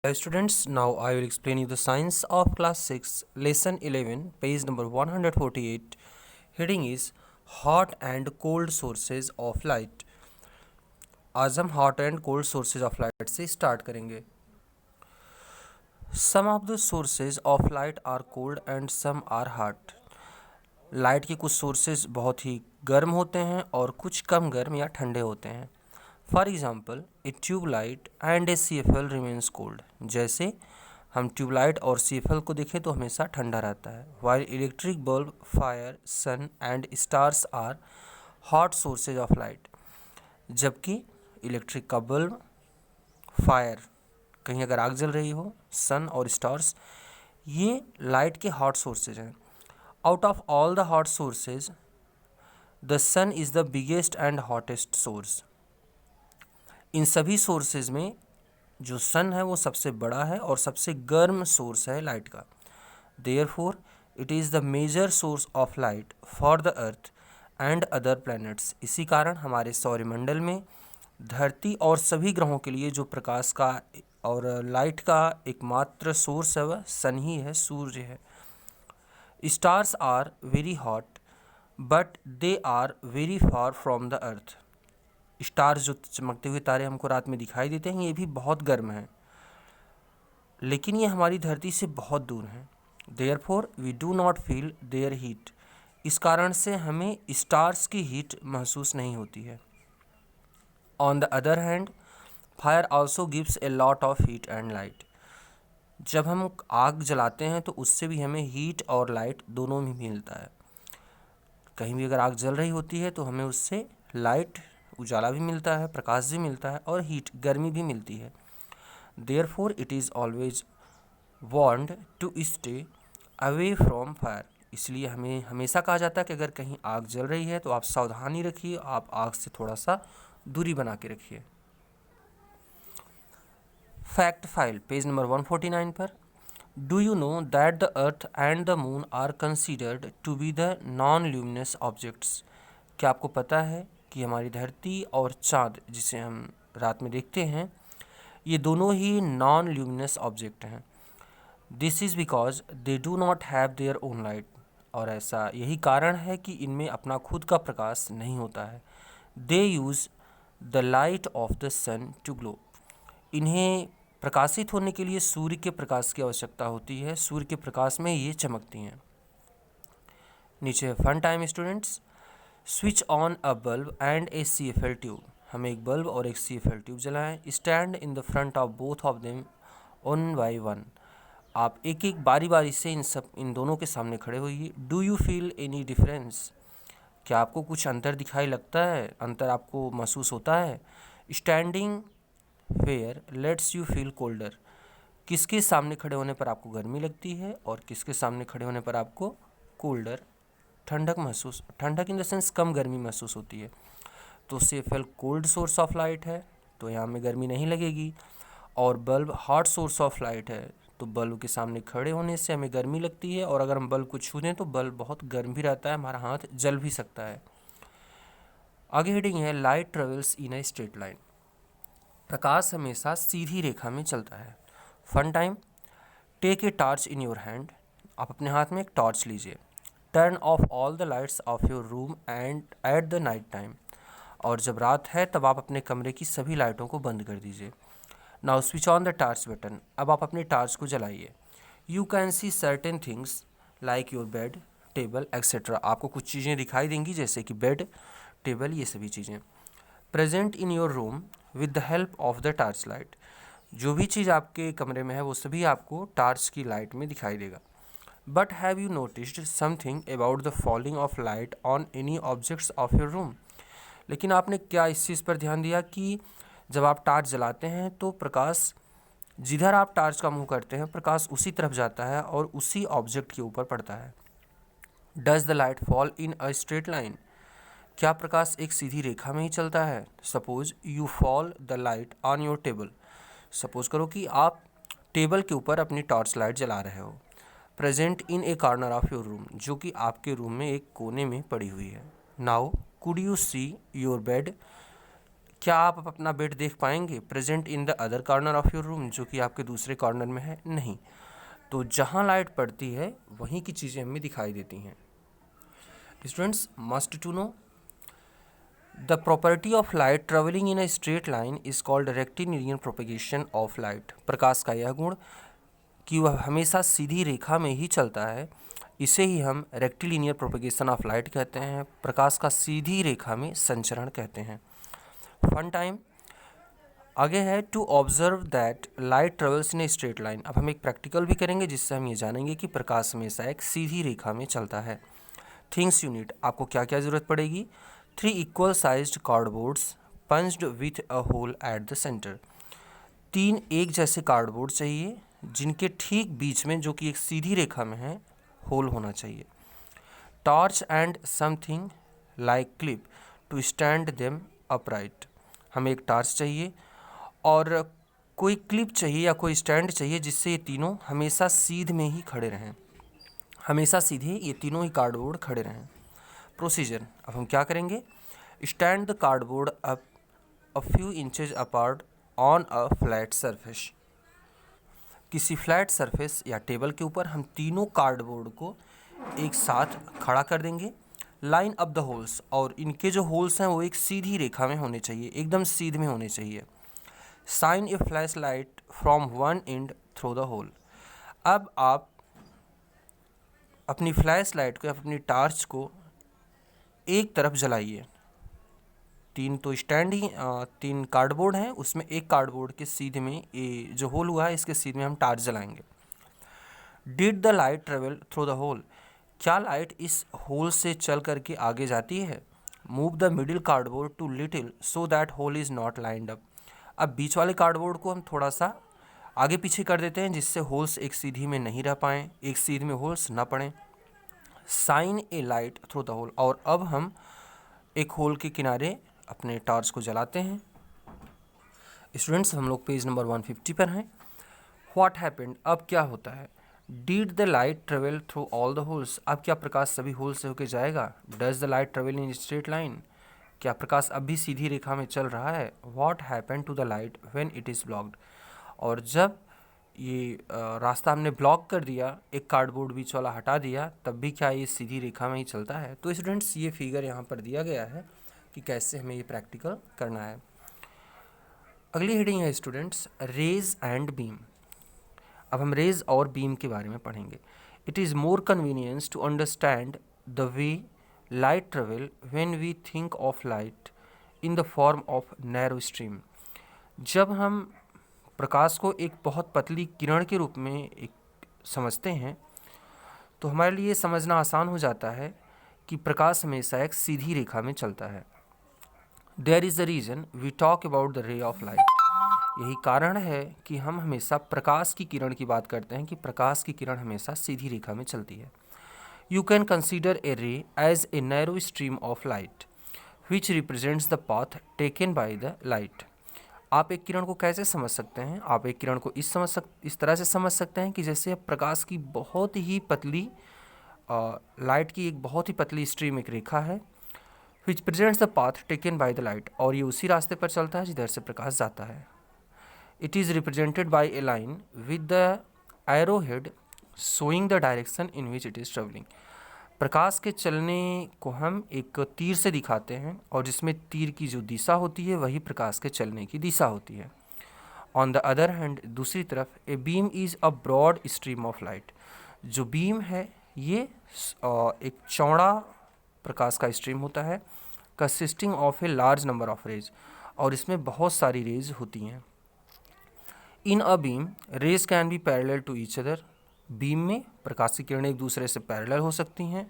Hello students, now I will explain you the science of class 6 lesson 11 page number 148. Heading is hot and cold sources of light. आज हम hot and cold sources of light से start करेंगे. Some of the sources of light are cold and some are hot. Light के कुछ sources बहुत ही गर्म होते हैं और कुछ कम गर्म या ठंडे होते हैं. For example a tube light and a CFL remains cold. जैसे हम ट्यूबलाइट और CFL को देखें तो हमेशा ठंडा रहता है. While electric bulb, fire, sun and stars are hot sources of light. जबकि इलेक्ट्रिक का बल्ब, फायर, कहीं अगर आग जल रही हो, सन और स्टार्स, ये लाइट के हॉट सोर्सेज हैं. Out of all the hot sources the sun is the biggest and hottest source. इन सभी सोर्सेज में जो सन है वो सबसे बड़ा है और सबसे गर्म सोर्स है लाइट का. Therefore it is the major source of light for the earth and other planets. इसी कारण हमारे सौरमंडल में धरती और सभी ग्रहों के लिए जो प्रकाश का और लाइट का एकमात्र सोर्स है वह सन ही है, सूर्य है. Stars are very hot but they are very far from the earth. Stars जो चमकते हुए तारे हमको रात में दिखाई देते हैं ये भी बहुत गर्म हैं, लेकिन ये हमारी धरती से बहुत दूर हैं. Therefore we do not feel their heat. इस कारण से हमें स्टार्स की हीट महसूस नहीं होती है. On the other hand fire also gives a lot of heat and light. जब हम आग जलाते हैं तो उससे भी हमें हीट और लाइट दोनों में मिलता है. कहीं भी अगर आग जल रही होती है तो हमें उससे लाइट, उजाला भी मिलता है, प्रकाश भी मिलता है और हीट, गर्मी भी मिलती है. Therefore it is always warned to stay away from fire. इसलिए हमें हमेशा कहा जाता है कि अगर कहीं आग जल रही है तो आप सावधानी रखिए, आप आग से थोड़ा सा दूरी बना के रखिए. फैक्ट फाइल पेज नंबर 149 पर. Do you know that the earth and the moon are considered to be the non luminous objects. क्या आपको पता है कि हमारी धरती और चाँद, जिसे हम रात में देखते हैं, ये दोनों ही नॉन ल्यूमिनस ऑब्जेक्ट हैं. This is because they do not have their own light. और ऐसा यही कारण है कि इनमें अपना खुद का प्रकाश नहीं होता है. They use the light of the sun to glow. इन्हें प्रकाशित होने के लिए सूर्य के प्रकाश की आवश्यकता होती है. सूर्य के प्रकाश में ये चमकती हैं. नीचे fun time students. Switch on a bulb and a CFL tube. हम एक बल्ब और एक CFL ट्यूब जलाएं. Stand in the front of both of them one by one. आप एक एक बारी बारी से इन दोनों के सामने खड़े होइए. Do you feel any difference. क्या आपको कुछ अंतर दिखाई लगता है, अंतर आपको महसूस होता है. Standing where lets you feel colder. किसके सामने खड़े होने पर आपको गर्मी लगती है और किसके सामने खड़े होने पर आपको कोल्डर, ठंडक इन द सेंस कम गर्मी महसूस होती है. तो CFL cold source of light है तो यहाँ में गर्मी नहीं लगेगी, और bulb hot source of light है तो बल्ब के सामने खड़े होने से हमें गर्मी लगती है, और अगर हम बल्ब को छू दें तो बल्ब बहुत गर्म भी रहता है, हमारा हाथ जल भी सकता है. आगे हेडिंग है light travels in a straight line. प्रकाश हमेशा सीधी रेखा में चलता है. Fun time. Take a torch in your hand. आप अपने हाथ में एक टॉर्च लीजिए. Turn off all the lights of your room and at the night time. और जब रात है तब आप अपने कमरे की सभी लाइटों को बंद कर दीजिए. Now switch on the torch button. अब आप अपनी टॉर्च को जलाइए. You can see certain things like your bed, table etcetera. आपको कुछ चीज़ें दिखाई देंगी जैसे कि बेड, टेबल, ये सभी चीज़ें. Present in your room with the help of the torch light. जो भी चीज़ आपके कमरे में है वो सभी आपको टॉर्च की लाइट में दिखाई देगा. But have you noticed something about the falling of light on any objects of your room. लेकिन आपने क्या इस चीज़ पर ध्यान दिया कि जब आप टॉर्च जलाते हैं तो प्रकाश, जिधर आप टॉर्च का मुंह करते हैं प्रकाश उसी तरफ जाता है और उसी ऑब्जेक्ट के ऊपर पड़ता है. Does the light fall in a straight line. क्या प्रकाश एक सीधी रेखा में ही चलता है. Suppose you fall the light on your table. Suppose करो कि आप टेबल के ऊपर अपनी टॉर्च लाइट जला रहे हो. Present in A corner of your room. जो कि आपके रूम में एक कोने में पड़ी हुई है. Now could you see your bed. क्या आप अपना बेड देख पाएंगे present in the other corner of your room, जो कि आपके दूसरे कॉर्नर में है? नहीं। तो जहाँ लाइट पड़ती है वहीं की चीज़ें हमें दिखाई देती हैं। Students must to know the property of light travelling in a straight line is called rectilinear propagation of light. प्रकाश का यह गुण कि वह हमेशा सीधी रेखा में ही चलता है, इसे ही हम रेक्टिलिनियर प्रोपेगेशन ऑफ लाइट कहते हैं। प्रकाश का सीधी रेखा में संचरण कहते हैं। फन टाइम आगे है to observe that light travels in a straight line. अब हम एक प्रैक्टिकल भी करेंगे जिससे हम ये जानेंगे कि प्रकाश हमेशा एक सीधी रेखा में चलता है। थिंग्स यूनिट, आपको क्या क्या ज़रूरत पड़ेगी? 3 equal sized cardboards punched with a hole at the centre. 3 एक जैसे कार्डबोर्ड चाहिए जिनके ठीक बीच में, जो कि एक सीधी रेखा में है, होल होना चाहिए। Torch and something like clip to stand them upright. हमें एक टॉर्च चाहिए और कोई क्लिप चाहिए या कोई स्टैंड चाहिए जिससे ये तीनों हमेशा सीध में ही खड़े रहें, हमेशा सीधे ये तीनों ही कार्डबोर्ड खड़े रहें। प्रोसीजर, अब हम क्या करेंगे? Stand the cardboard up a few inches apart on a flat surface. किसी फ्लैट सरफेस या टेबल के ऊपर हम तीनों कार्डबोर्ड को एक साथ खड़ा कर देंगे। लाइन अप द होल्स, और इनके जो होल्स हैं वो एक सीधी रेखा में होने चाहिए, एकदम सीध में होने चाहिए। Shine a flash light from one end through the hole. अब आप अपनी फ्लैश लाइट को या अपनी टार्च को एक तरफ जलाइए। 3 तो स्टैंड ही 3 कार्डबोर्ड हैं, उसमें एक कार्डबोर्ड के सीधे में ये जो होल हुआ है इसके सीधे में हम टार्च जलाएंगे। Did the light travel through the hole. क्या लाइट इस होल से चल करके आगे जाती है? Move the middle cardboard too little so that hole is not lined up. अब बीच वाले कार्डबोर्ड को हम थोड़ा सा आगे पीछे कर देते हैं जिससे होल्स एक सीधी में नहीं रह पाएँ, एक सीध में होल्स ना पड़ें। Shine a light through the hole, और अब हम एक होल के किनारे अपने टॉर्च को जलाते हैं। स्टूडेंट्स हम लोग पेज नंबर 150 पर हैं। व्हाट हैपेंड, अब क्या होता है? Did the light travel through all the holes. अब क्या प्रकाश सभी होल से होकर जाएगा? Does the light travel in straight line. क्या प्रकाश अब भी सीधी रेखा में चल रहा है? What happened to the light when it is blocked. और जब ये रास्ता हमने ब्लॉक कर दिया, एक कार्डबोर्ड बीच वाला हटा दिया, तब भी क्या ये सीधी रेखा में ही चलता है? तो स्टूडेंट्स ये फिगर यहाँ पर दिया गया है कि कैसे हमें ये प्रैक्टिकल करना है। अगली हेडिंग है स्टूडेंट्स रेज एंड बीम। अब हम रेज और बीम के बारे में पढ़ेंगे। It is more convenience to understand the way light travel when we think of light in the form of narrow stream. जब हम प्रकाश को एक बहुत पतली किरण के रूप में एक समझते हैं तो हमारे लिए समझना आसान हो जाता है कि प्रकाश हमेशा एक सीधी रेखा में चलता है। There is the reason we talk about the ray of light. यही कारण है कि हम हमेशा प्रकाश की किरण की बात करते हैं कि प्रकाश की किरण हमेशा सीधी रेखा में चलती है। You can consider a ray as a narrow stream of light which represents the path taken by the light. आप एक किरण को कैसे समझ सकते हैं? आप एक किरण को इस तरह से समझ सकते हैं कि जैसे प्रकाश की बहुत ही पतली लाइट की एक बहुत ही पतली स्ट्रीम एक रेखा है which presents the path taken by the light, और ये उसी रास्ते पर चलता है जिधर से प्रकाश जाता है। It is represented by a line with the arrow head showing the direction in which it is travelling. प्रकाश के चलने को हम एक तीर से दिखाते हैं और जिसमें तीर की जो दिशा होती है वही प्रकाश के चलने की दिशा होती है। ऑन द अदर हैंड, दूसरी तरफ, a beam is a broad stream of light. जो बीम है ये एक चौड़ा प्रकाश का स्ट्रीम होता है, consisting of a large number of rays, और इसमें बहुत सारी रेज होती हैं। In a beam rays can be parallel to each other. Beam में प्रकाश की किरणें एक दूसरे से पैरेलल हो सकती हैं।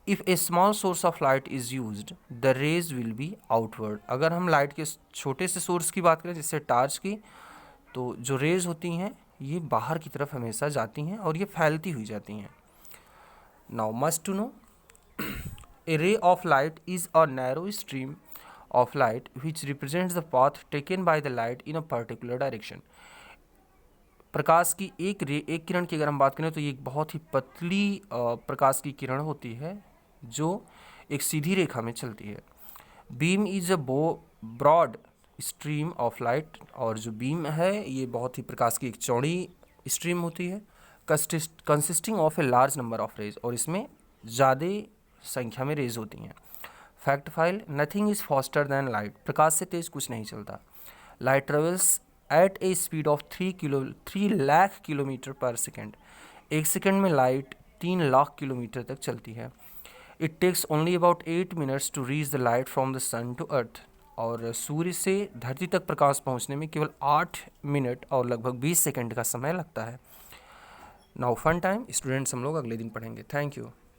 If a small source of light is used the rays will be outward. अगर हम लाइट के छोटे से सोर्स की बात करें जैसे टार्च की, तो जो रेज होती हैं ये बाहर की तरफ हमेशा जाती हैं और ये फैलती हुई जाती हैं। Now must to know a ray of light is a narrow stream of light which represents the path taken by the light in a particular direction. प्रकाश की एक किरण की अगर हम बात करें तो ये एक बहुत ही पतली प्रकाश की किरण होती है जो एक सीधी रेखा में चलती है। बीम इज अ बो ब्रॉड स्ट्रीम ऑफ लाइट, और जो बीम है ये बहुत ही प्रकाश की एक चौड़ी स्ट्रीम होती है, consisting of a large number of rays, और इसमें ज़्यादा संख्या में रेज होती हैं। Fact file, nothing is faster than light, प्रकाश से तेज कुछ नहीं चलता। Light travels at a speed of 3 lakh kilometres पर सेकेंड, एक सेकेंड में लाइट 3 लाख किलोमीटर तक चलती है। It takes only about 8 minutes to reach the light from the sun to earth, और सूर्य से धरती तक प्रकाश पहुंचने में केवल 8 मिनट और लगभग 20 सेकंड का समय लगता है। नाउ फन टाइम, स्टूडेंट्स हम लोग अगले दिन पढ़ेंगे। Thank you.